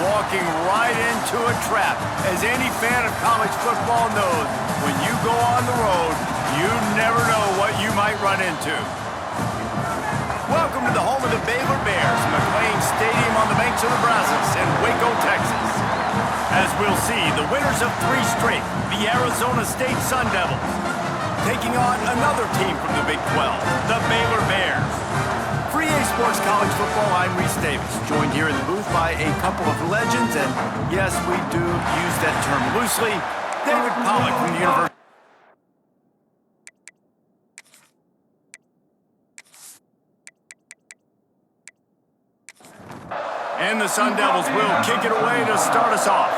walking right into a trap. As any fan of college football knows, when you go on the road, you never know what you might run into. Welcome to the home of the Baylor Bears, McLean Stadium on the banks of the Brazos in Waco, Texas. As we'll see, the winners of 3 straight, the Arizona State Sun Devils, taking on another team from the Big 12, the Baylor Bears. For EA Sports College Football, I'm Reese Davis, joined here in the booth by a couple of legends, and yes, we do use that term loosely, David Pollack from the University. And the Sun Devils will kick it away to start us off.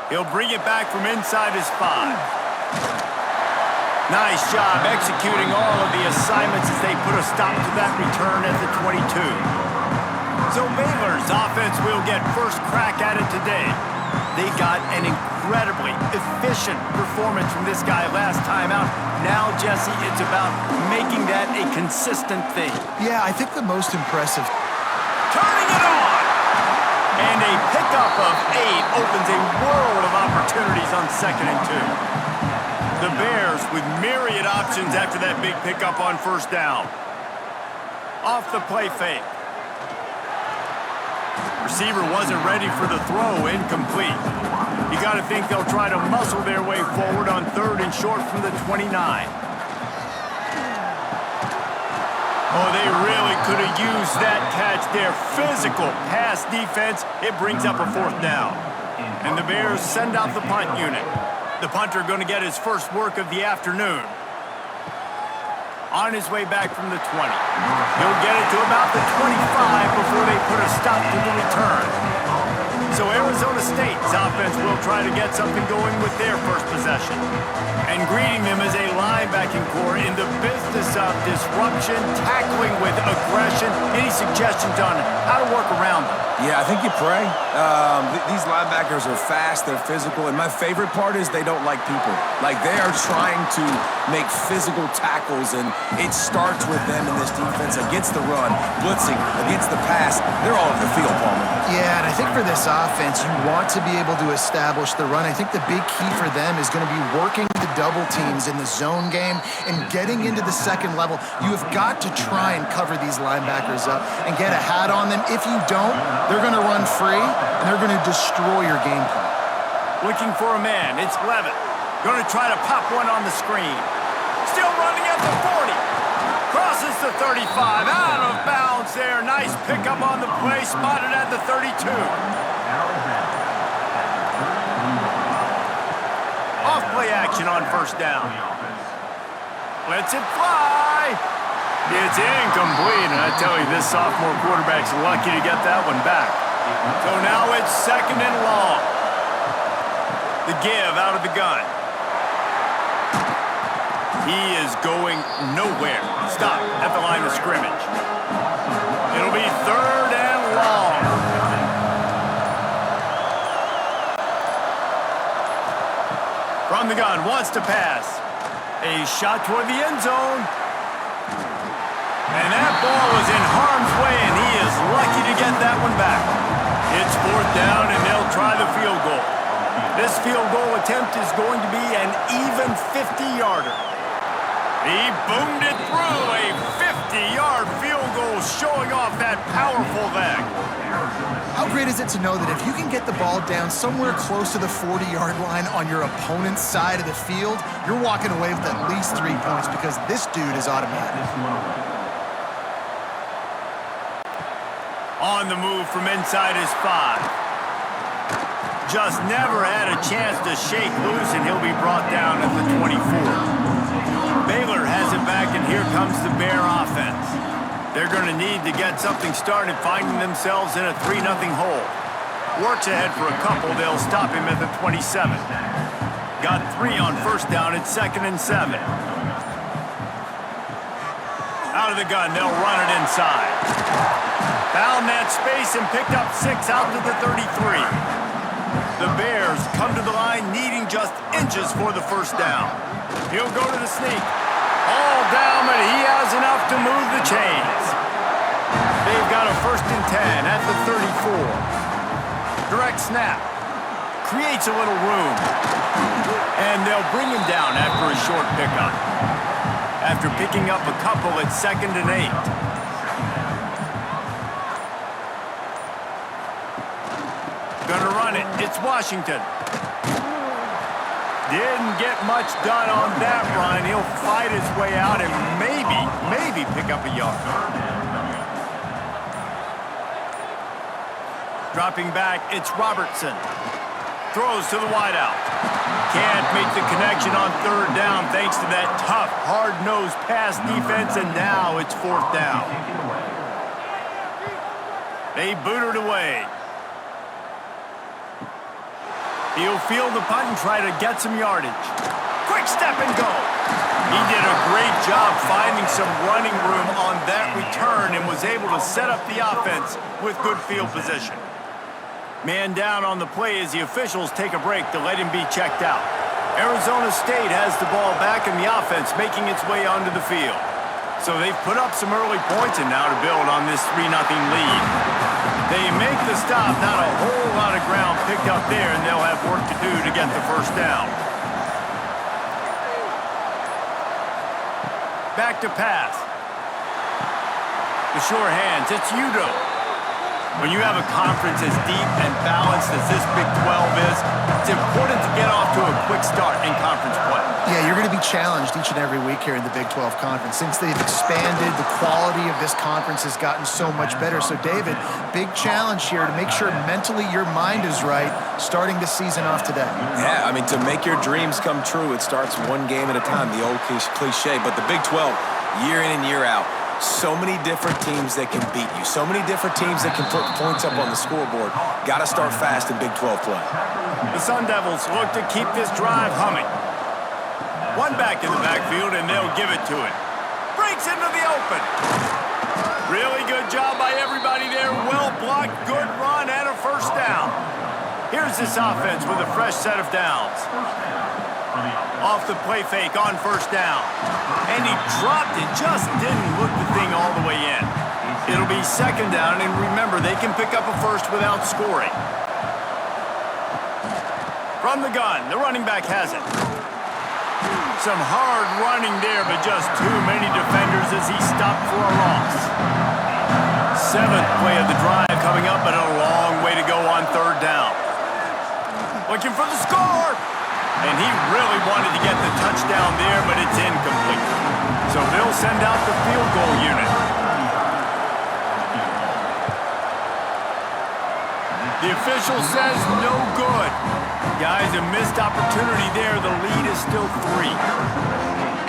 He'll bring it back from inside his 5. Nice job executing all of the assignments as they put a stop to that return at the 22. So Baylor's offense will get first crack at it today. They got an incredibly efficient performance from this guy last time out. Now, Jesse, it's about making that a consistent thing. Yeah, I think the most impressive. Turning it on! And a pickup of 8 opens a world of opportunities on 2nd and 2. The Bears with myriad options after that big pickup on first down. Off the play fake. Receiver wasn't ready for the throw, incomplete. You got to think they'll try to muscle their way forward on 3rd and short from the 29. Oh, they really could have used that catch there. Physical pass defense. It brings up a 4th down. And the Bears send out the punt unit. The punter going to get his first work of the afternoon. On his way back from the 20. He'll get it to about the 25 before they put a stop to the return. So Arizona State's offense will try to get something going with their first possession. And greeting them as a linebacking core in the business of disruption, tackling with aggression. Any suggestions on how to work around them? Yeah, I think you pray. These linebackers are fast, they're physical, and my favorite part is they don't like people. Like, they are trying to make physical tackles, and it starts with them in this defense against the run, blitzing, against the pass. They're all over the field, Palmer. Yeah, and I think for this offense, you want to be able to establish the run. I think the big key for them is going to be working the double teams in the zone game and getting into the second level. You have got to try and cover these linebackers up and get a hat on them. If you don't, they're going to run free, and they're going to destroy your game plan. Looking for a man. It's Levitt. Going to try to pop one on the screen. Still running at the 40. Crosses the 35. Out of bounds there. Nice pickup on the play. Spotted at the 32. Off play action on first down. Lets it fly. It's incomplete, and I tell you, this sophomore quarterback's lucky to get that one back. So now it's 2nd and long. The give out of the gun. He is going nowhere. Stop at the line of scrimmage. It'll be 3rd and long. From the gun, wants to pass. A shot toward the end zone. And that ball was in harm's way, and he is lucky to get that one back. It's 4th down, and they'll try the field goal. This field goal attempt is going to be an even 50-yarder. He boomed it through, a 50-yard field goal showing off that powerful leg. How great is it to know that if you can get the ball down somewhere close to the 40-yard line on your opponent's side of the field, you're walking away with at least 3 points because this dude is automatic. On the move from inside his 5. Just never had a chance to shake loose, and he'll be brought down at the 24. Baylor has it back, and here comes the Bear offense. They're going to need to get something started, finding themselves in a 3-0 hole. Works ahead for a couple. They'll stop him at the 27. Got 3 on first down. It's 2nd and 7. Out of the gun, they'll run it inside. Found that space and picked up 6 out to the 33. The Bears come to the line needing just inches for the first down. He'll go to the sneak. All down, but he has enough to move the chains. They've got a 1st and 10 at the 34. Direct snap. Creates a little room. And they'll bring him down after a short pickup. After picking up a couple at 2nd and 8. Gonna run it. It's Washington. Didn't get much done on that run. He'll fight his way out and maybe pick up a yard. Dropping back, it's Robertson. Throws to the wideout. Can't make the connection on 3rd down thanks to that tough, hard-nosed pass defense, and now it's 4th down. They boot it away. He'll field the punt and try to get some yardage. Quick step and go. He did a great job finding some running room on that return and was able to set up the offense with good field position. Man down on the play as the officials take a break to let him be checked out. Arizona State has the ball back in the offense, making its way onto the field. So they've put up some early points and now to build on this 3-0 lead. They make the stop, not a whole lot of ground picked up there, and they'll have work to do to get the 1st down. Back to pass. The sure hands, it's Udo. When you have a conference as deep and balanced as this Big 12 is, it's important to get off to a quick start in conference play. Yeah, you're going to be challenged each and every week here in the Big 12 Conference. Since they've expanded, the quality of this conference has gotten so much better. So, David, big challenge here to make sure mentally your mind is right starting the season off today. Yeah, I mean, to make your dreams come true, it starts one game at a time, the old cliche. But the Big 12, year in and year out, so many different teams that can beat you. So many different teams that can put points up on the scoreboard. Got to start fast in Big 12 play. The Sun Devils look to keep this drive humming. One back in the backfield, and they'll give it to it. Breaks into the open. Really good job by everybody there. Well blocked, good run, and a 1st down. Here's this offense with a fresh set of downs. Off the play fake on 1st down. And he dropped it, just didn't look the thing all the way in. It'll be 2nd down, and remember, they can pick up a 1st without scoring. From the gun, the running back has it. Some hard running there, but just too many defenders as he stopped for a loss. 7th play of the drive coming up, but a long way to go on 3rd down. Looking for the score! And he really wanted to get the touchdown there, but it's incomplete. So they'll send out the field goal unit. The official says no good. Guys, a missed opportunity there. The lead is still 3.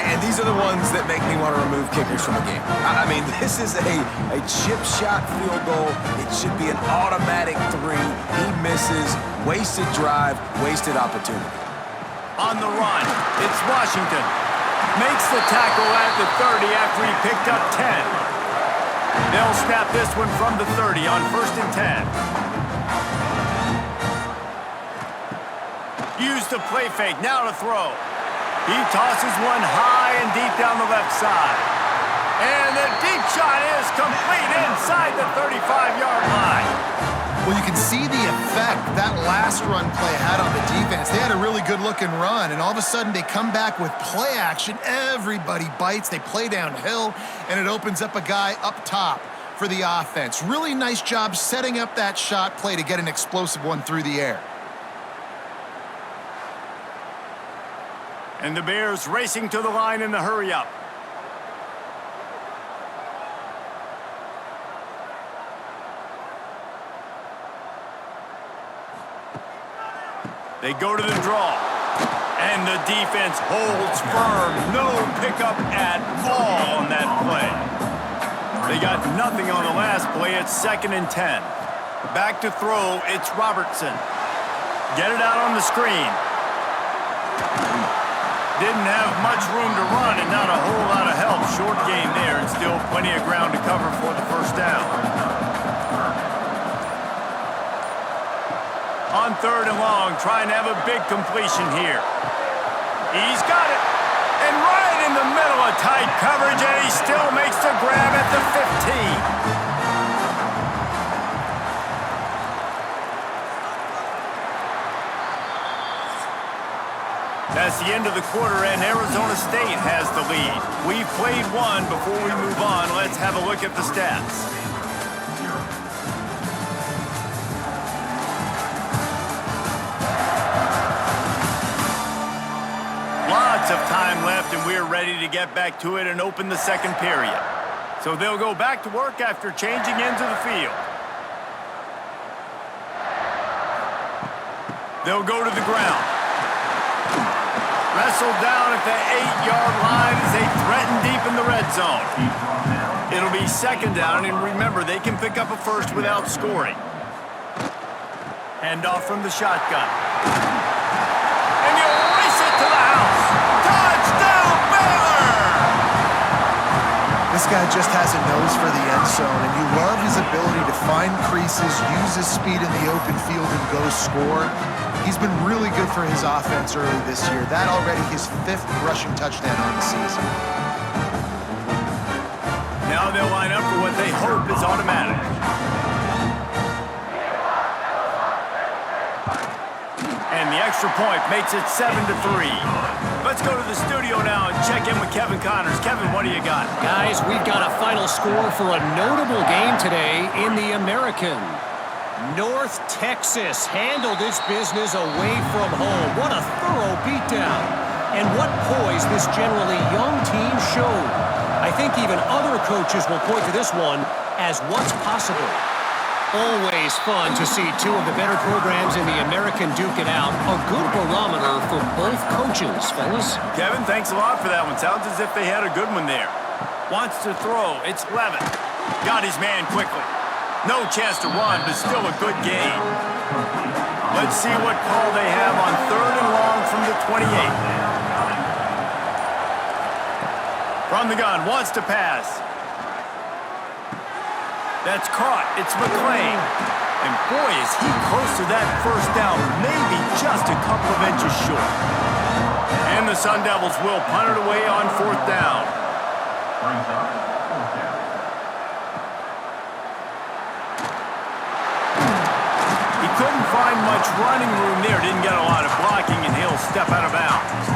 And these are the ones that make me want to remove kickers from the game. I mean, this is a chip shot field goal. It should be an automatic 3. He misses. Wasted drive, wasted opportunity. On the run, it's Washington. Makes the tackle at the 30 after he picked up 10. They'll snap this one from the 30 on 1st and 10. Use the play fake, now to throw. He tosses one high and deep down the left side. And the deep shot is complete inside the 35-yard line. Well, you can see the effect that last run play had on the defense. They had a really good-looking run, and all of a sudden they come back with play action. Everybody bites. They play downhill, and it opens up a guy up top for the offense. Really nice job setting up that shot play to get an explosive one through the air. And the Bears racing to the line in the hurry-up. They go to the draw. And the defense holds firm. No pickup at all on that play. They got nothing on the last play. It's 2nd and 10. Back to throw. It's Robertson. Get it out on the screen. Didn't have much room to run and not a whole lot of help. Short game there and still plenty of ground to cover for the 1st down. On 3rd and long, trying to have a big completion here. He's got it. And right in the middle of tight coverage, and he still makes the grab at the 15. That's the end of the quarter, and Arizona State has the lead. We've played one. Before we move on, let's have a look at the stats. Lots of time left, and we're ready to get back to it and open the second period. So they'll go back to work after changing into the field. They'll go to the ground. Wrestled down at the 8-yard line as they threaten deep in the red zone. It'll be second down, and remember, they can pick up a first without scoring. Hand off from the shotgun. And he'll race it to the house. Touchdown, Baylor! This guy just has a nose for the end zone, and you love his ability to find creases, use his speed in the open field, and go score. He's been really good for his offense early this year. That already his 5th rushing touchdown on the season. Now they'll line up for what they hope is automatic. And the extra point makes it 7-3. Let's go to the studio now and check in with Kevin Connors. Kevin, what do you got? Guys, we've got a final score for a notable game today in the American. North Texas handled its business away from home. What a thorough beatdown. And what poise this generally young team showed. I think even other coaches will point to this one as what's possible. Always fun to see two of the better programs in the American duke it out. A good barometer for both coaches, fellas. Kevin, thanks a lot for that one. Sounds as if they had a good one there. Wants to throw. It's Levin. Got his man quickly. No chance to run, but still a good gain. Let's see what call they have on 3rd and long from the 28. From the gun, wants to pass. That's caught. It's McClain. And boy, is he close to that first down, maybe just a couple of inches short. And the Sun Devils will punt it away on 4th down. Couldn't find much running room there. Didn't get a lot of blocking, and he'll step out of bounds.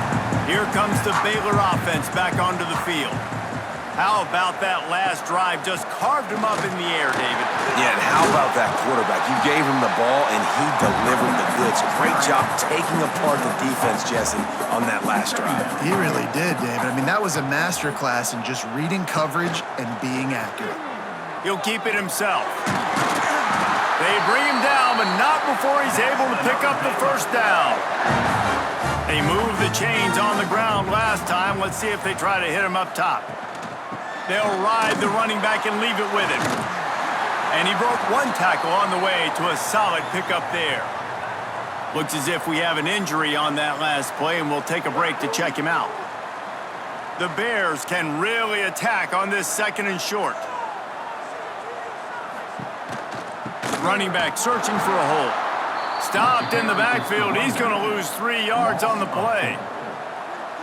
Here comes the Baylor offense back onto the field. How about that last drive? Just carved him up in the air, David. Yeah, and how about that quarterback? You gave him the ball, and he delivered the goods. Great job taking apart the defense, Jesse, on that last drive. He really did, David. I mean, that was a masterclass in just reading coverage and being accurate. He'll keep it himself. They bring him down, but not before he's able to pick up the first down. They moved the chains on the ground last time. Let's see if they try to hit him up top. They'll ride the running back and leave it with him. And he broke one tackle on the way to a solid pickup there. Looks as if we have an injury on that last play, and we'll take a break to check him out. The Bears can really attack on this 2nd and short. Running back searching for a hole. Stopped in the backfield. He's going to lose 3 yards on the play.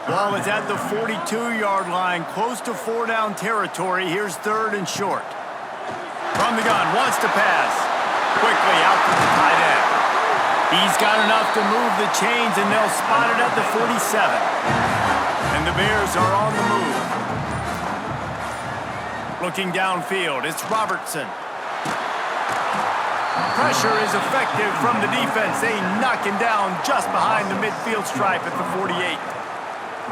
Ball is at the 42-yard line, close to 4-down territory. Here's 3rd and short. From the gun, wants to pass. Quickly out to the tight end. He's got enough to move the chains, and they'll spot it at the 47. And the Bears are on the move. Looking downfield, it's Robertson. Pressure is effective from the defense. They knock him down just behind the midfield stripe at the 48.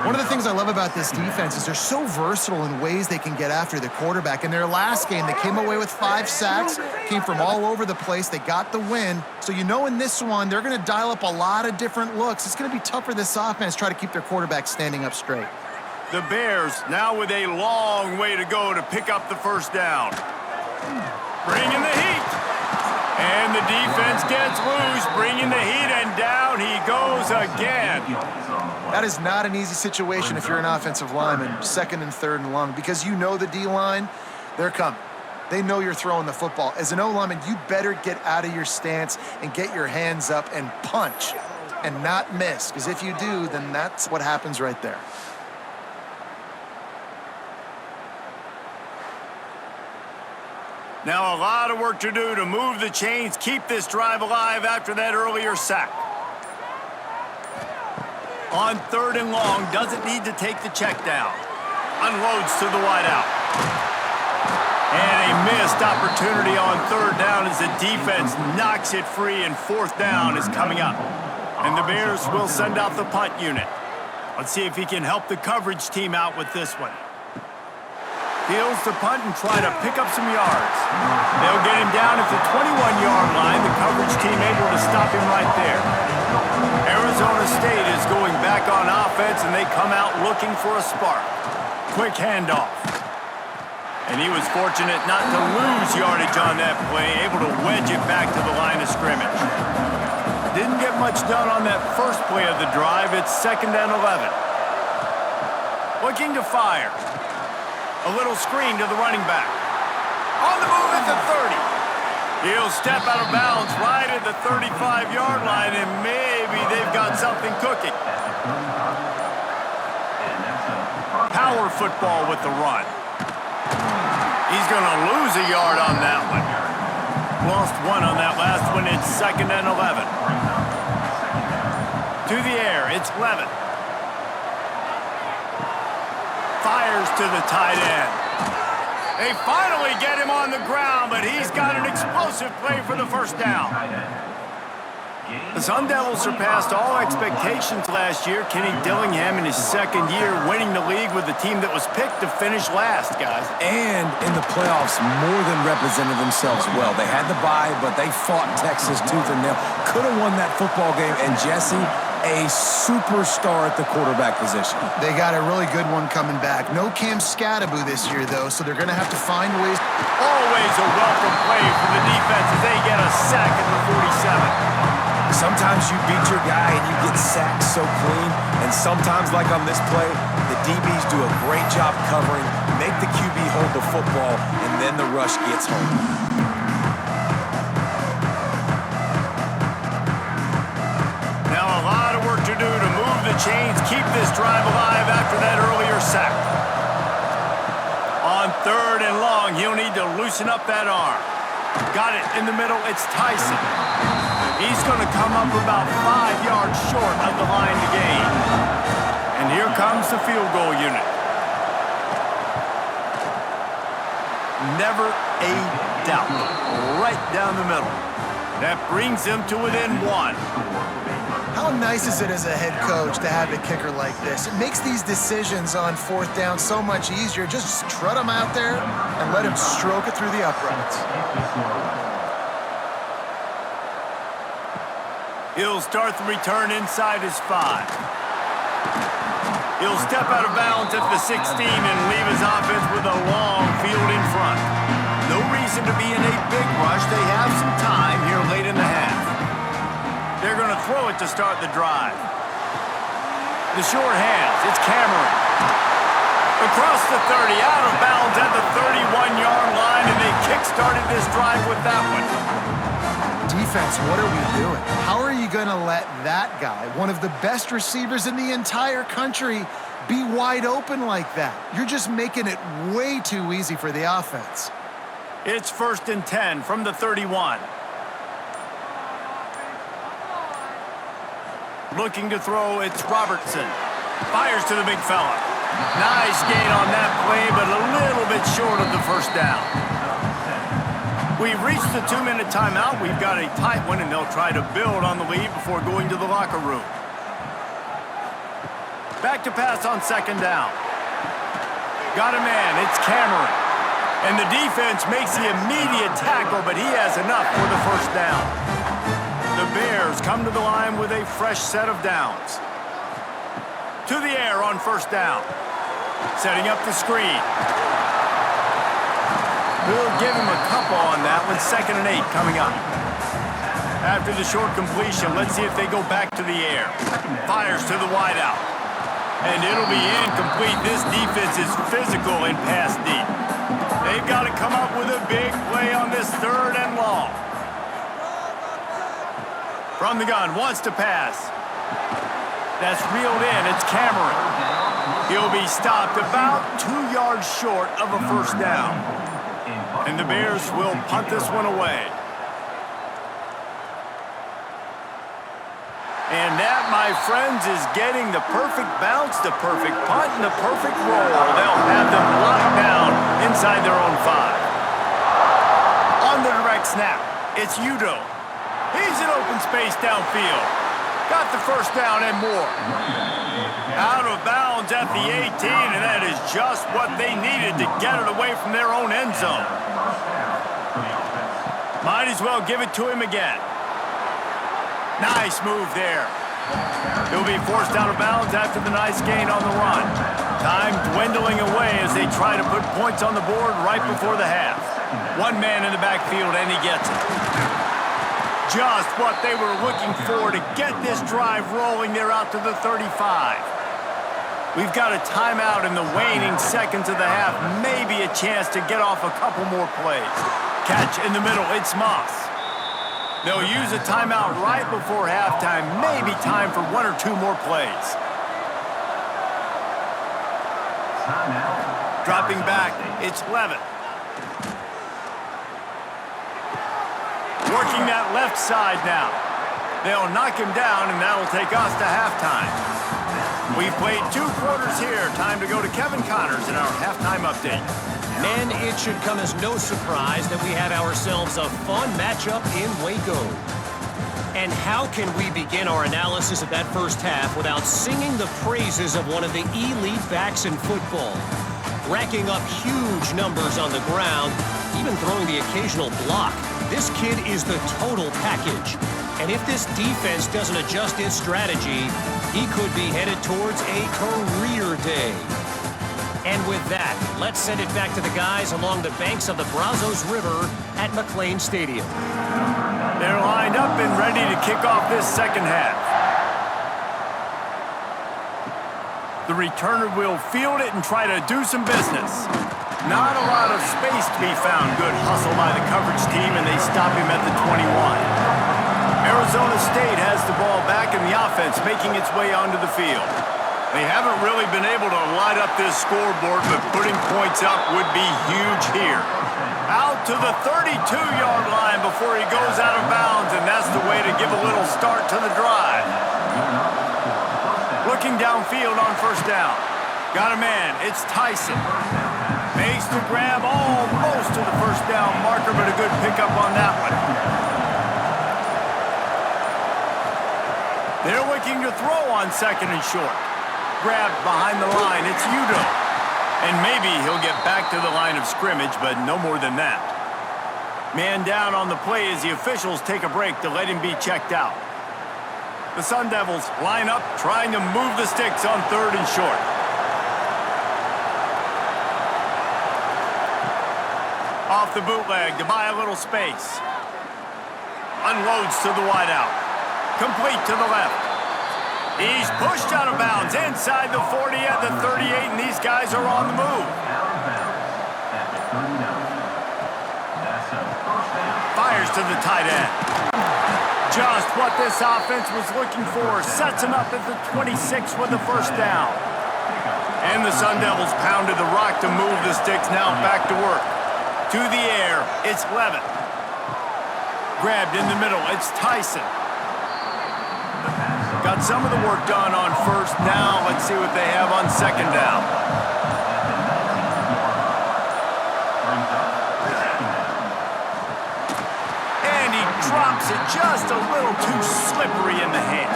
One of the things I love about this defense is they're so versatile in ways they can get after the quarterback. In their last game, they came away with 5 sacks, came from all over the place. They got the win. So you know in this one, they're going to dial up a lot of different looks. It's going to be tough for this offense to try to keep their quarterback standing up straight. The Bears now with a long way to go to pick up the first down. Bringing the heat. And the defense gets loose, bringing the heat, and down he goes again. That is not an easy situation if you're an offensive lineman, 2nd and 3rd and long, because you know the D-line, they're coming. They know you're throwing the football. As an O-lineman, you better get out of your stance and get your hands up and punch and not miss, because if you do, then that's what happens right there. Now a lot of work to do to move the chains, keep this drive alive after that earlier sack. On 3rd and long, doesn't need to take the check down. Unloads to the wideout. And a missed opportunity on 3rd down as the defense knocks it free, and 4th down is coming up. And the Bears will send out the punt unit. Let's see if he can help the coverage team out with this one. Fields the punt and try to pick up some yards. They'll get him down at the 21-yard line. The coverage team able to stop him right there. Arizona State is going back on offense, and they come out looking for a spark. Quick handoff. And he was fortunate not to lose yardage on that play, able to wedge it back to the line of scrimmage. Didn't get much done on that first play of the drive. It's 2nd and 11. Looking to fire. A little screen to the running back. On the move at the 30. He'll step out of bounds right at the 35-yard line, and maybe they've got something cooking. Power football with the run. He's going to lose a yard on that one. Lost 1 on that last one. It's 2nd and 11. To the air, it's Levin. Fires to the tight end. They finally get him on the ground, but he's got an explosive play for the 1st down. The Sun Devils surpassed all expectations last year. Kenny Dillingham in his 2nd year winning the league with the team that was picked to finish last, guys. And in the playoffs, more than represented themselves well. They had the bye, but they fought Texas tooth and nail. Could have won that football game, and Jesse, a superstar at the quarterback position. They got a really good one coming back. No Cam Scattaboo this year, though, so they're going to have to find ways. Always a welcome play for the defense as they get a sack at the 47. Sometimes you beat your guy and you get sacked so clean, and sometimes, like on this play, the DBs do a great job covering, make the QB hold the football, and then the rush gets home. Now a lot of work to do to move the chains, keep this drive alive after that earlier sack. On 3rd and long, he'll need to loosen up that arm. Got it in the middle, it's Tyson. He's going to come up about 5 yards short of the line to gain. And here comes the field goal unit. Never a doubt. Right down the middle. That brings them to within 1. How nice is it as a head coach to have a kicker like this? It makes these decisions on 4th down so much easier. Just strut him out there and let him stroke it through the uprights. He'll start the return inside his 5. He'll step out of bounds at the 16 and leave his offense with a long field in front. No reason to be in a big rush. They have some time here late in the half. They're going to throw it to start the drive. The short hands, it's Cameron. Across the 30, out of bounds at the 31-yard line, and they kick-started this drive with that one. Defense, what are we doing? How are you going to let that guy, one of the best receivers in the entire country, be wide open like that? You're just making it way too easy for the offense. It's 1st and 10 from the 31. Looking to throw, it's Robertson. Fires to the big fella. Nice gain on that play, but a little bit short of the 1st down. We've reached the 2-minute timeout. We've got a tight one, and they'll try to build on the lead before going to the locker room. Back to pass on 2nd down. Got a man. It's Cameron. And the defense makes the immediate tackle, but he has enough for the 1st down. The Bears come to the line with a fresh set of downs. To the air on 1st down. Setting up the screen. We'll give him a couple on that one. 2nd and 8 coming up. After the short completion, let's see if they go back to the air. Fires to the wideout. And it'll be incomplete. This defense is physical and pass deep. They've got to come up with a big play on this 3rd and long. From the gun, wants to pass. That's reeled in. It's Cameron. He'll be stopped about 2 yards short of a 1st down. And the Bears will punt this one away. And that, my friends, is getting the perfect bounce, the perfect punt, and the perfect roll. They'll have them locked down inside their own 5. On the direct snap, it's Udo. He's in open space downfield. Got the first down and more. Out of bounds at the 18, and that is just what they needed to get it away from their own end zone. Might as well give it to him again. Nice move there. He'll be forced out of bounds after the nice gain on the run. Time dwindling away as they try to put points on the board right before the half. One man in the backfield, and he gets it. Just what they were looking for to get this drive rolling. They're out to the 35. We've got a timeout in the waning seconds of the half. Maybe a chance to get off a couple more plays. Catch in the middle. It's Moss. They'll use a timeout right before halftime. Maybe time for 1 or 2 more plays. Dropping back. It's Levitt. Working that left side now. They'll knock him down, and that'll take us to halftime. We've played 2 quarters here. Time to go to Kevin Connors in our halftime update. Men, it should come as no surprise that we had ourselves a fun matchup in Waco. And how can we begin our analysis of that first half without singing the praises of one of the elite backs in football? Racking up huge numbers on the ground, even throwing the occasional block. This kid is the total package. And if this defense doesn't adjust its strategy, he could be headed towards a career day. And with that, let's send it back to the guys along the banks of the Brazos River at McLean Stadium. They're lined up and ready to kick off this second half. The returner will field it and try to do some business. Not a lot of space to be found. Good hustle by the coverage team, and they stop him at the 21. Arizona State has the ball back in the offense, making its way onto the field. They haven't really been able to light up this scoreboard, but putting points up would be huge here. Out to the 32-yard line before he goes out of bounds, and that's the way to give a little start to the drive. Looking downfield on first down. Got a man. It's Tyson. Makes the grab almost to the first down marker, but a good pickup on that one. They're looking to throw on second and short. Grabbed behind the line. It's Udo. And maybe he'll get back to the line of scrimmage, but no more than that. Man down on the play as the officials take a break to let him be checked out. The Sun Devils line up, trying to move the sticks on third and short. Off the bootleg to buy a little space. Unloads to the wideout. Complete to the left. He's pushed out of bounds inside the 40 at the 38, and these guys are on the move. Fires to the tight end. Just what this offense was looking for. Sets him up at the 26 with the first down. And the Sun Devils pounded the rock to move the sticks. Now back to work. To the air, it's Levitt. Grabbed in the middle, it's Tyson. Got some of the work done on first. Now let's see what they have on second down. And he drops it just a little too slippery in the hands.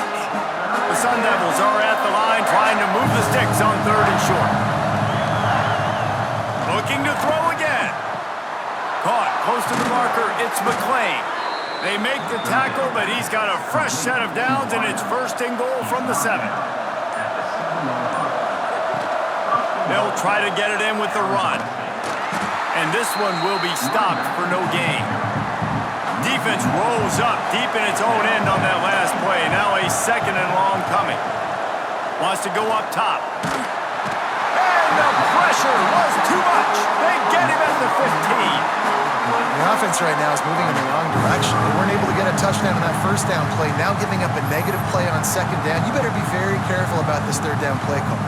The Sun Devils are at the line trying to move the sticks on third and short. Looking to throw again. Caught close to the marker, it's McLean. They make the tackle, but he's got a fresh set of downs, and it's first and goal from the 7. They'll try to get it in with the run. And this one will be stopped for no gain. Defense rolls up deep in its own end on that last play. Now a second and long coming. Wants to go up top. And the pressure was too much. They get him at the 15. The offense right now is moving in the wrong direction. They weren't able to get a touchdown on that first down play. Now giving up a negative play on second down. You better be very careful about this third down play call.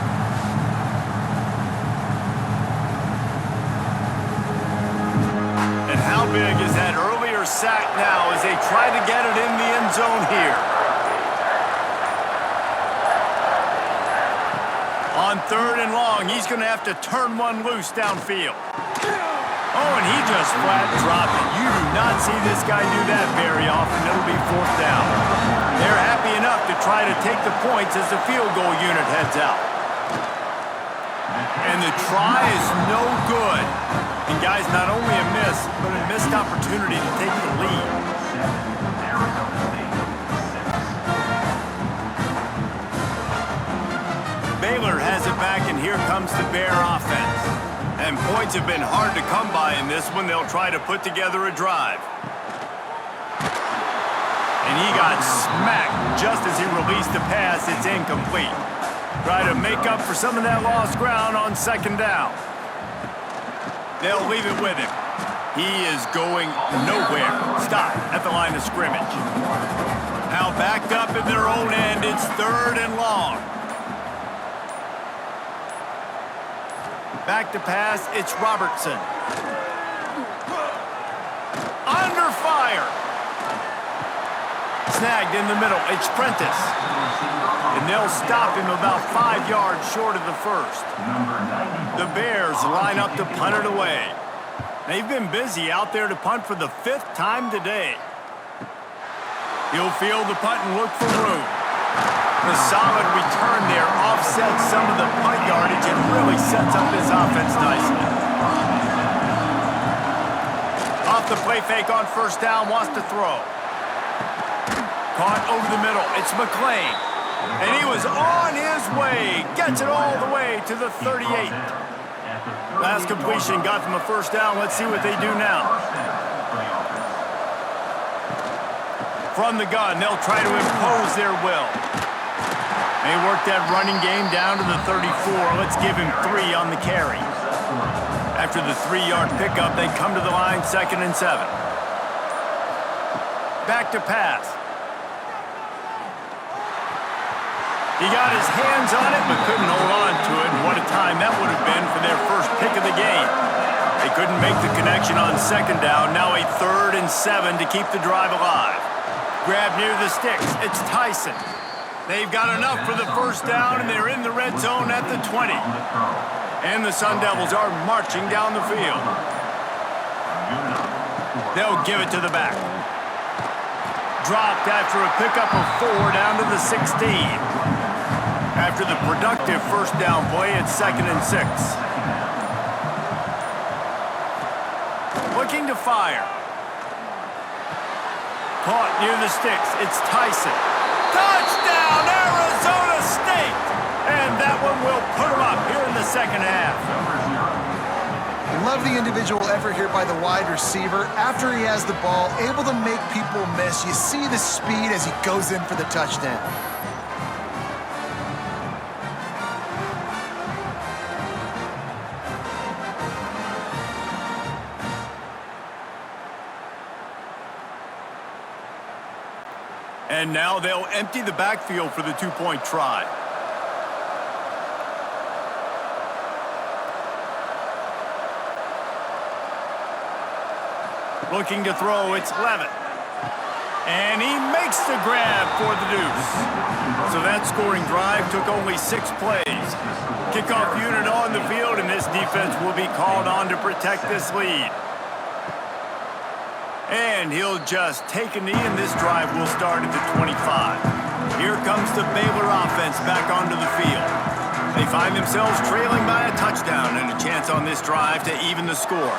And how big is that earlier sack now as they try to get it in the end zone here? 3rd and long. He's going to have to turn one loose downfield. Oh, and he just flat dropped it. You do not see this guy do that very often. It'll be 4th down. They're happy enough to try to take the points as the field goal unit heads out. And the try is no good. And guys, not only a miss, but a missed opportunity to take the lead. Baylor has it back, and here comes the Bear offense. And points have been hard to come by in this one. They'll try to put together a drive. And he got smacked just as he released the pass. It's incomplete. Try to make up for some of that lost ground on 2nd down. They'll leave it with him. He is going nowhere. Stop at the line of scrimmage. Now backed up in their own end. It's 3rd and long. Back to pass, it's Robertson. Under fire. Snagged in the middle, it's Prentice. And they'll stop him about 5 yards short of the 1st. The Bears line up to punt it away. They've been busy out there to punt for the 5th time today. He'll field the punt and look for room. The solid return there offsets some of the punt yardage and really sets up this offense nicely. Off the play fake on 1st down, wants to throw. Caught over the middle, it's McLean. And he was on his way, gets it all the way to the 38. Last completion got them a 1st down. Let's see what they do now. From the gun, they'll try to impose their will. They work that running game down to the 34. Let's give him 3 on the carry. After the 3-yard pickup, they come to the line, 2nd and 7. Back to pass. He got his hands on it, but couldn't hold on to it. And what a time that would have been for their first pick of the game. They couldn't make the connection on 2nd down. Now a 3rd and 7 to keep the drive alive. Grab near the sticks. It's Tyson. They've got enough for the 1st down, and they're in the red zone at the 20. And the Sun Devils are marching down the field. They'll give it to the back. Dropped after a pickup of 4 down to the 16. After the productive 1st down play, it's 2nd and 6. Looking to fire. Caught near the sticks. It's Tyson. Touchdown, Arizona State! And that one will put them up here in the 2nd half. Love the individual effort here by the wide receiver. After he has the ball, able to make people miss. You see the speed as he goes in for the touchdown. And now they'll empty the backfield for the 2-point try. Looking to throw, it's Levitt. And he makes the grab for the deuce. So that scoring drive took only 6 plays. Kickoff unit on the field, and this defense will be called on to protect this lead. And he'll just take a knee, and this drive will start at the 25. Here comes the Baylor offense back onto the field. They find themselves trailing by a touchdown and a chance on this drive to even the score.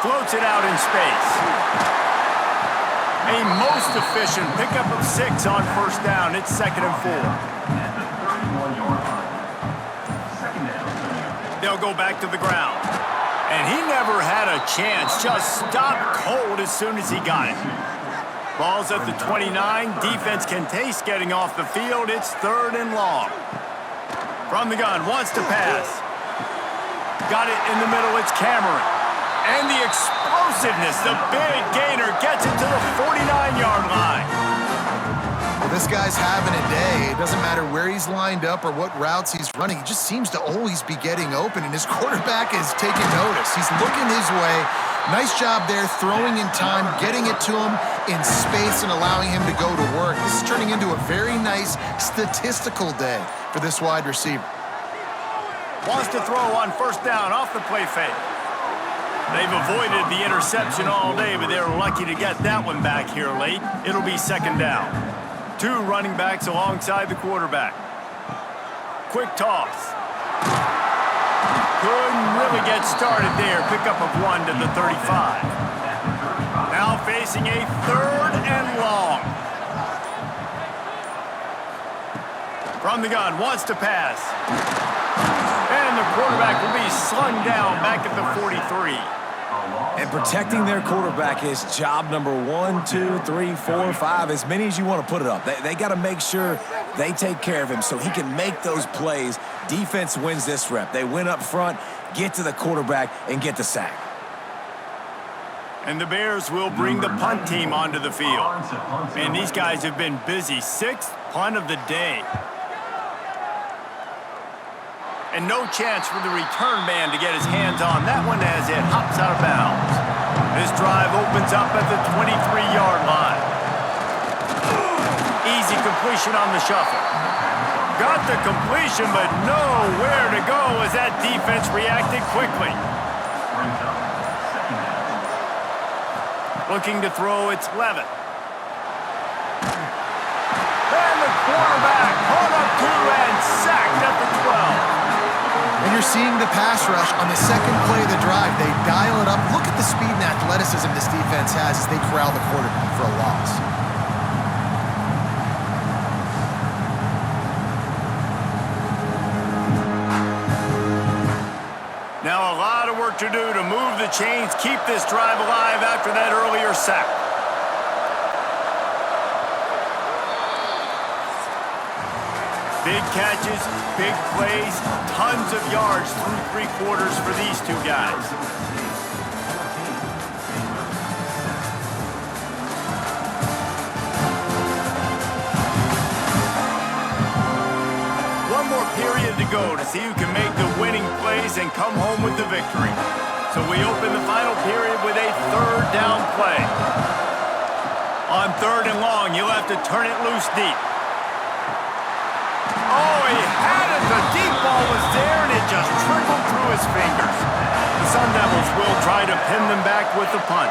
Floats it out in space. A most efficient pickup of 6 on 1st down. It's 2nd and 4. They'll go back to the ground. And he never had a chance. Just stopped cold as soon as he got it. Ball's at the 29. Defense can taste getting off the field. It's 3rd and long. From the gun, wants to pass. Got it in the middle. It's Cameron. And the explosiveness, the big gainer gets it to the 49-yard line. Well, this guy's having a day. It doesn't matter where he's lined up or what routes he's running. He just seems to always be getting open, and his quarterback is taking notice. He's looking his way. Nice job there, throwing in time, getting it to him in space and allowing him to go to work. This is turning into a very nice statistical day for this wide receiver. Wants to throw on first down off the play fake. They've avoided the interception all day, but they're lucky to get that one back here late. It'll be second down. 2 running backs alongside the quarterback. Quick toss. Couldn't really get started there. Pickup of 1 to the 35. Now facing a 3rd and long. From the gun, wants to pass. And the quarterback will be slung down back at the 43. And protecting their quarterback is job number 1, 2, 3, 4, 5, as many as you want to put it up. They got to make sure they take care of him so he can make those plays. Defense wins this rep. They win up front, get to the quarterback, and get the sack. And the Bears will bring the punt team onto the field. Man, these guys have been busy. 6th punt of the day. And no chance for the return man to get his hands on that one as it hops out of bounds. This drive opens up at the 23-yard line. Easy completion on the shuffle. Got the completion, but nowhere to go as that defense reacted quickly. Looking to throw, it's Levitt. And the quarterback caught up to and sacked at the 12. And you're seeing the pass rush on the second play of the drive. They dial it up. Look at the speed and athleticism this defense has as they corral the quarterback for a loss. Now a lot of work to do to move the chains, keep this drive alive after that earlier sack. Big catches, big plays, tons of yards through 3 quarters for these 2 guys. One more period to go to see who can make the winning plays and come home with the victory. So we open the final period with a 3rd down play. On 3rd and long, you'll have to turn it loose deep. Oh, he had it. The deep ball was there, and it just trickled through his fingers. The Sun Devils will try to pin them back with the punt.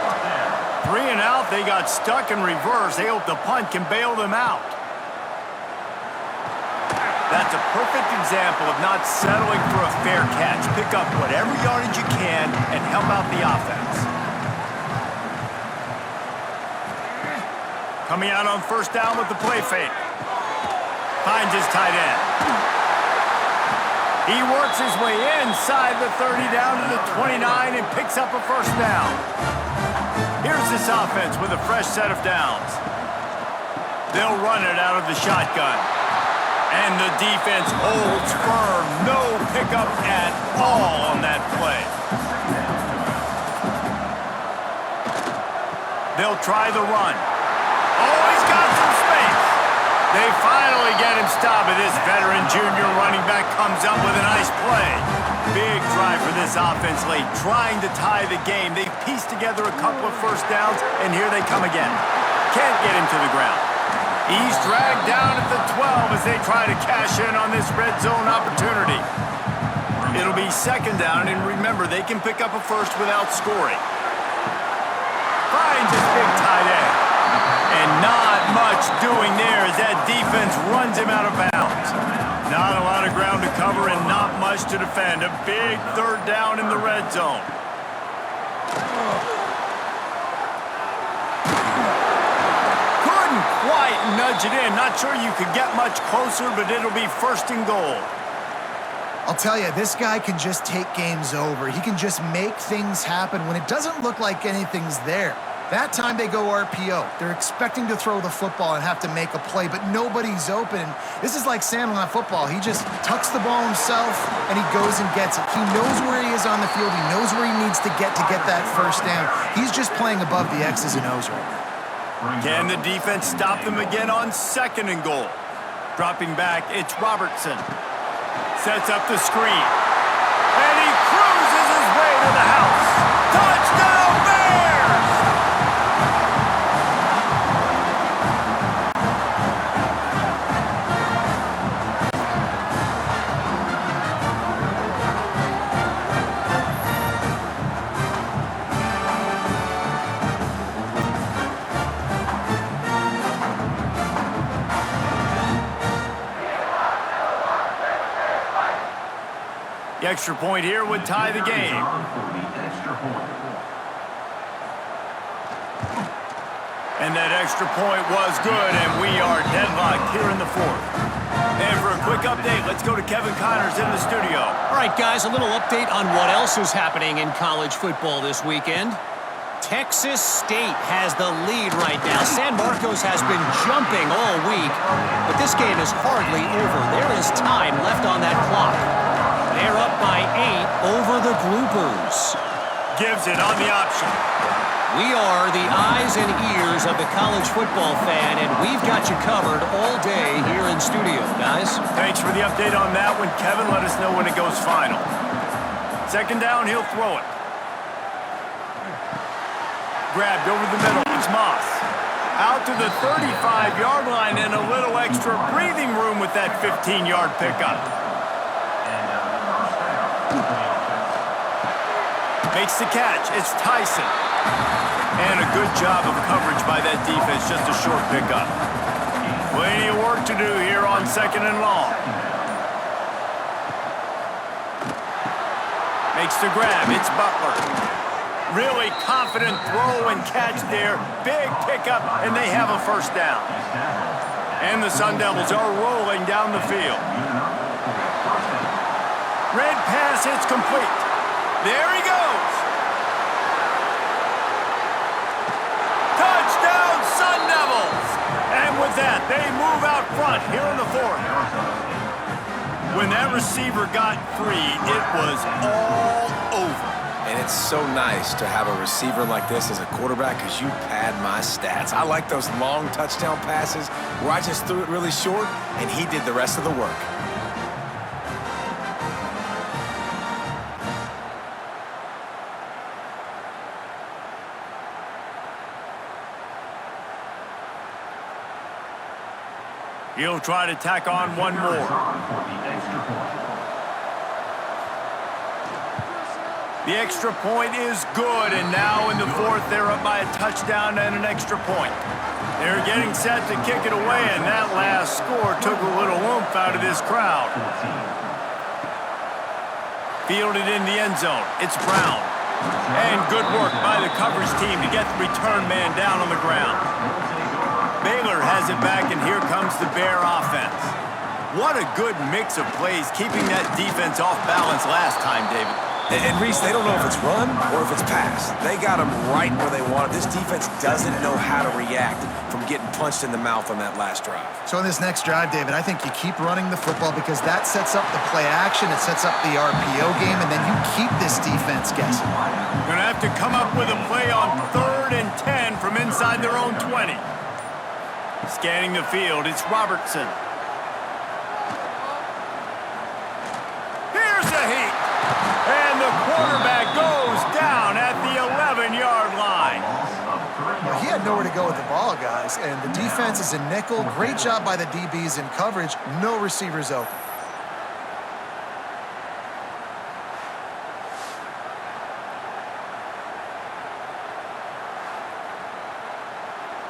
3 and out, they got stuck in reverse. They hope the punt can bail them out. That's a perfect example of not settling for a fair catch. Pick up whatever yardage you can and help out the offense. Coming out on first down with the play fake. Finds his tight end. He works his way inside the 30 down to the 29 and picks up a first down. Here's this offense with a fresh set of downs. They'll run it out of the shotgun. And the defense holds firm. No pickup at all on that play. They'll try the run. Oh, he's got some space. They finally get him stopped, but this veteran junior running back comes up with a nice play. Big drive for this offense late, trying to tie the game. They've pieced together a couple of first downs, and here they come again. Can't get him to the ground. He's dragged down at the 12 as they try to cash in on this red zone opportunity. It'll be second down, and remember, they can pick up a first without scoring. Finds his big tight end. And not much doing there as that defense runs him out of bounds. Not a lot of ground to cover and not much to defend. A big 3rd down in the red zone. Couldn't quite nudge it in. Not sure you could get much closer, but it'll be 1st and goal. I'll tell you, this guy can just take games over. He can just make things happen when it doesn't look like anything's there. That time they go RPO. They're expecting to throw the football and have to make a play, but nobody's open. This is like Sandlot football. He just tucks the ball himself, and he goes and gets it. He knows where he is on the field. He knows where he needs to get that first down. He's just playing above the X's and O's right now. Can the defense stop them again on 2nd and goal? Dropping back, it's Robertson. Sets up the screen. And he cruises his way to the house. Touchdown, Bears! The extra point here would tie the game. And that extra point was good, and we are deadlocked here in the fourth. And for a quick update, let's go to Kevin Connors in the studio. All right, guys, a little update on what else is happening in college football this weekend. Texas State has the lead right now. San Marcos has been jumping all week, but this game is hardly over. There is time left on that clock. They're up by 8 over the Groupers. Gives it on the option. We are the eyes and ears of the college football fan, and we've got you covered all day here in studio, guys. Thanks for the update on that one, Kevin. Let us know when it goes final. Second down, he'll throw it. Grabbed over the middle. It's Moss. Out to the 35-yard line and a little extra breathing room with that 15-yard pickup. Makes the catch. It's Tyson. And a good job of coverage by that defense. Just a short pickup. Plenty of work to do here on second and long. Makes the grab. It's Butler. Really confident throw and catch there. Big pickup, and they have a first down. And the Sun Devils are rolling down the field. Red pass, it's complete. There he goes. Touchdown, Sun Devils. And with that, they move out front here in the fourth. When that receiver got free, it was all over. And it's so nice to have a receiver like this as a quarterback because you pad my stats. I like those long touchdown passes where I just threw it really short and he did the rest of the work. He'll try to tack on one more. The extra point is good, and now in the fourth, they're up by a touchdown and an extra point. They're getting set to kick it away, and that last score took a little oomph out of this crowd. Fielded in the end zone. It's Brown. And good work by the coverage team to get the return man down on the ground. Baylor has it back, and here comes the Bear offense. What a good mix of plays, keeping that defense off balance last time, David. And Reese, they don't know if it's run or if it's pass. They got them right where they want it. This defense doesn't know how to react from getting punched in the mouth on that last drive. So in this next drive, David, I think you keep running the football because that sets up the play action, it sets up the RPO game, and then you keep this defense guessing. Gonna have to come up with a play on 3rd and 10 from inside their own 20. Scanning the field, it's Robertson. Here's a heat. And the quarterback goes down at the 11-yard line. Well, he had nowhere to go with the ball, guys, and the defense is in nickel. Great job by the DBs in coverage. No receivers open.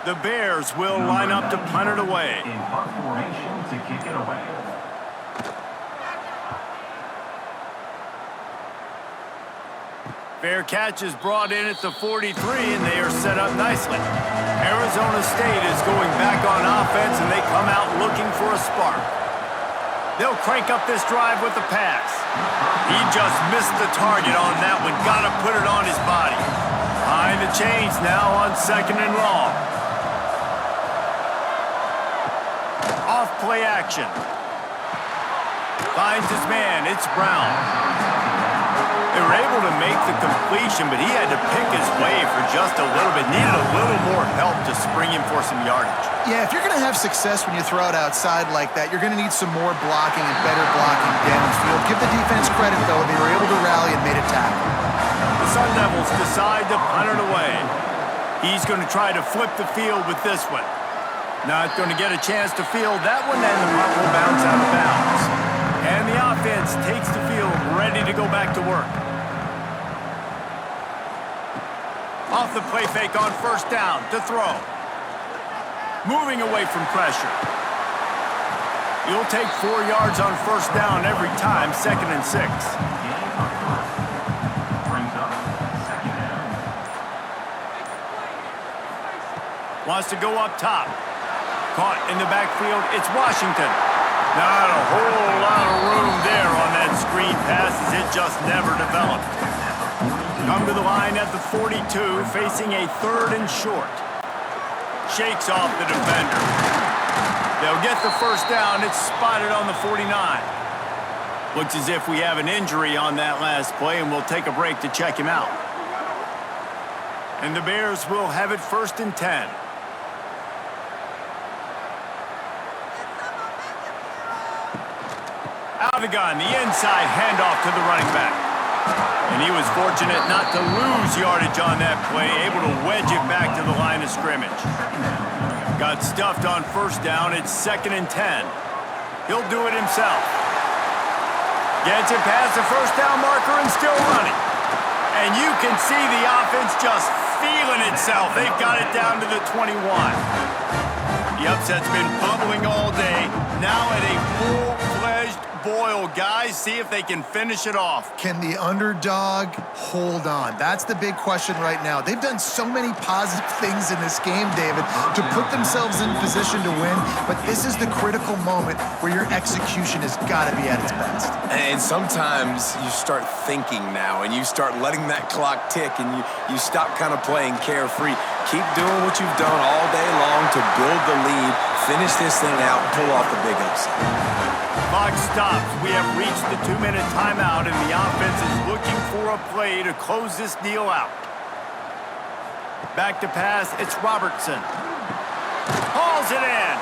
The Bears will line up to punt it away. In punt formation to kick it away. Fair catch is brought in at the 43, and they are set up nicely. Arizona State is going back on offense, and they come out looking for a spark. They'll crank up this drive with the pass. He just missed the target on that one. Got to put it on his body. Behind the chains now on 2nd and long. Off play action. Finds his man. It's Brown. They were able to make the completion, but he had to pick his way for just a little bit. Needed a little more help to spring him for some yardage. Yeah, if you're going to have success when you throw it outside like that, you're going to need some more blocking and better blocking downfield. Give the defense credit, though. They were able to rally and made a tackle. The Sun Devils decide to punt it away. He's going to try to flip the field with this one. Not going to get a chance to field that one, and the punt will bounce out of bounds. And the offense takes the field, ready to go back to work. Off the play fake on 1st down to throw. Moving away from pressure. You'll take 4 yards on first down every time, 2nd and 6. Brings up second down. Wants to go up top. Caught in the backfield, it's Washington. Not a whole lot of room there on that screen pass as it just never developed. Come to the line at the 42, facing a 3rd and short. Shakes off the defender. They'll get the first down. It's spotted on the 49. Looks as if we have an injury on that last play, and we'll take a break to check him out. And the Bears will have it 1st and 10. Out of the gun, the inside handoff to the running back. And he was fortunate not to lose yardage on that play, able to wedge it back to the line of scrimmage. Got stuffed on first down. It's 2nd and 10. He'll do it himself. Gets it past the first down marker and still running. And you can see the offense just feeling itself. They've got it down to the 21. The upset's been bubbling all day. Now at a full-fledged boil. Guys, see if they can finish it off. Can the underdog hold on? That's the big question right now. They've done so many positive things in this game, David, to put themselves in position to win, but this is the critical moment where your execution has got to be at its best. And sometimes you start thinking now, and you start letting that clock tick, and you stop kind of playing carefree. Keep doing what you've done all day long to build the lead, finish this thing out, pull off the big upset. Clock stops. We have reached the 2-minute timeout, and the offense is looking for a play to close this deal out. Back to pass, it's Robertson. Hauls it in.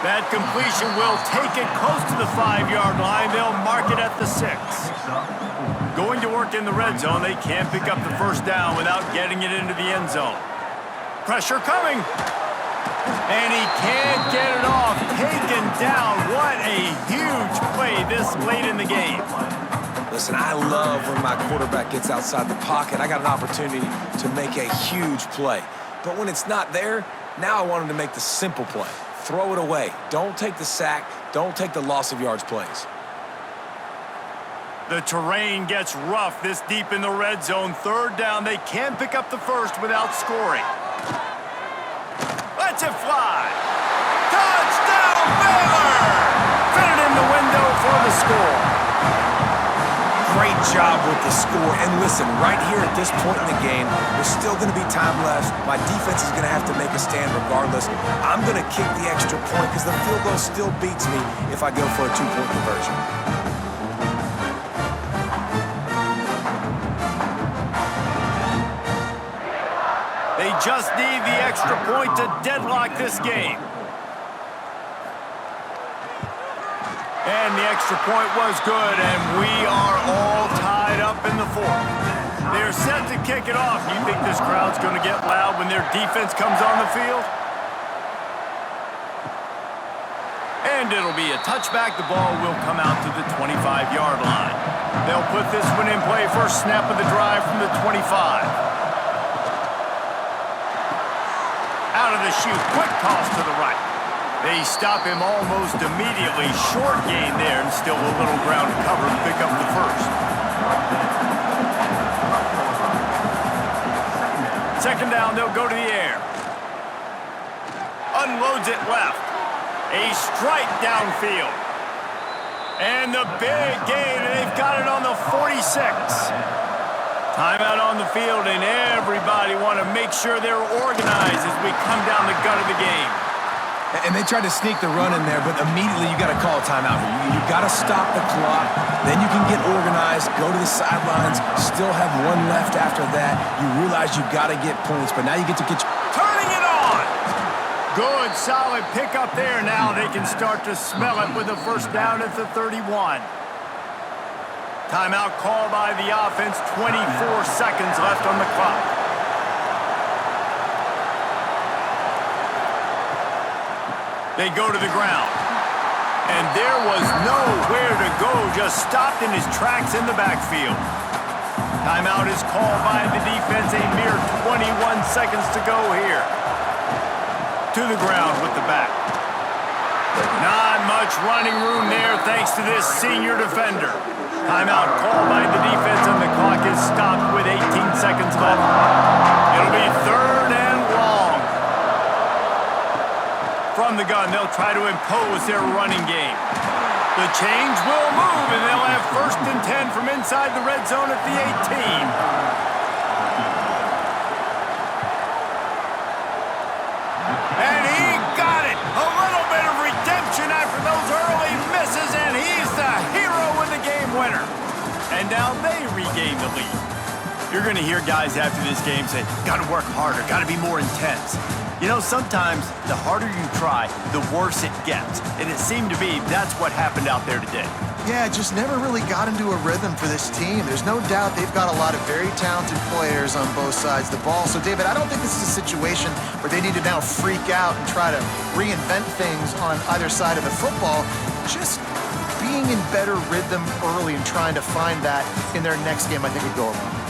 That completion will take it close to the 5-yard line. They'll mark it at the 6. Going to work in the red zone. They can't pick up the first down without getting it into the end zone. Pressure coming. And he can't get it off. Taken down. What a huge play this late in the game. Listen, I love when my quarterback gets outside the pocket. I got an opportunity to make a huge play. But when it's not there, now I want him to make the simple play. Throw it away. Don't take the sack. Don't take the loss of yards plays. The terrain gets rough this deep in the red zone. 3rd down. They can't pick up the first without scoring. Lets it fly. Touchdown, Baylor! Fitted in the window for the score. Great job with the score. And listen, right here at this point in the game, there's still going to be time left. My defense is going to have to make a stand regardless. I'm going to kick the extra point because the field goal still beats me if I go for a 2-point conversion. They just need the extra point to deadlock this game. And the extra point was good, and we are all tied up in the 4th. They're set to kick it off. You think this crowd's going to get loud when their defense comes on the field? And it'll be a touchback. The ball will come out to the 25-yard line. They'll put this one in play. First snap of the drive from the 25. Out of the chute, quick toss to the right. They stop him almost immediately. Short gain there, and still a little ground to cover to pick up the first. 2nd down, they'll go to the air. Unloads it left. A strike downfield. And the big gain, and they've got it on the 46. Timeout on the field, and everybody want to make sure they're organized as we come down the gut of the game. And they tried to sneak the run in there, but immediately you got to call a timeout. You got to stop the clock. Then you can get organized, go to the sidelines, still have one left after that. You realize you got to get points, but now you get to get... Turning it on! Good, solid pickup there. Now they can start to smell it with a first down at the 31. Timeout call by the offense. 24 seconds left on the clock. They go to the ground. And there was nowhere to go. Just stopped in his tracks in the backfield. Timeout is called by the defense. A mere 21 seconds to go here. To the ground with the back. Not much much running room there thanks to this senior defender. Timeout called by the defense, and the clock is stopped with 18 seconds left. It'll be 3rd and long. From the gun, they'll try to impose their running game. The change will move, and they'll have 1st and 10 from inside the red zone at the 18. And he got it! A little bit of redemption after those early misses, and he's the hero with the game winner. And now they regain the lead. You're going to hear guys after this game say, got to work harder, got to be more intense. You know, sometimes the harder you try, the worse it gets. And it seemed to be that's what happened out there today. Yeah, just never really got into a rhythm for this team. There's no doubt they've got a lot of very talented players on both sides of the ball. So, David, I don't think this is a situation where they need to now freak out and try to reinvent things on either side of the football. Just being in better rhythm early and trying to find that in their next game, I think would go a long way.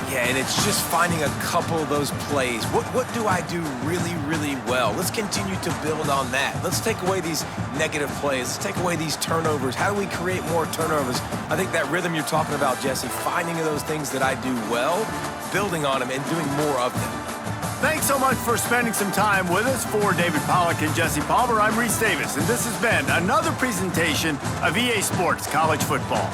Yeah, and it's just finding a couple of those plays. What do I do really, really well? Let's continue to build on that. Let's take away these negative plays. Let's take away these turnovers. How do we create more turnovers? I think that rhythm you're talking about, Jesse, finding those things that I do well, building on them, and doing more of them. Thanks so much for spending some time with us. For David Pollack and Jesse Palmer, I'm Reese Davis, and this has been another presentation of EA Sports College Football.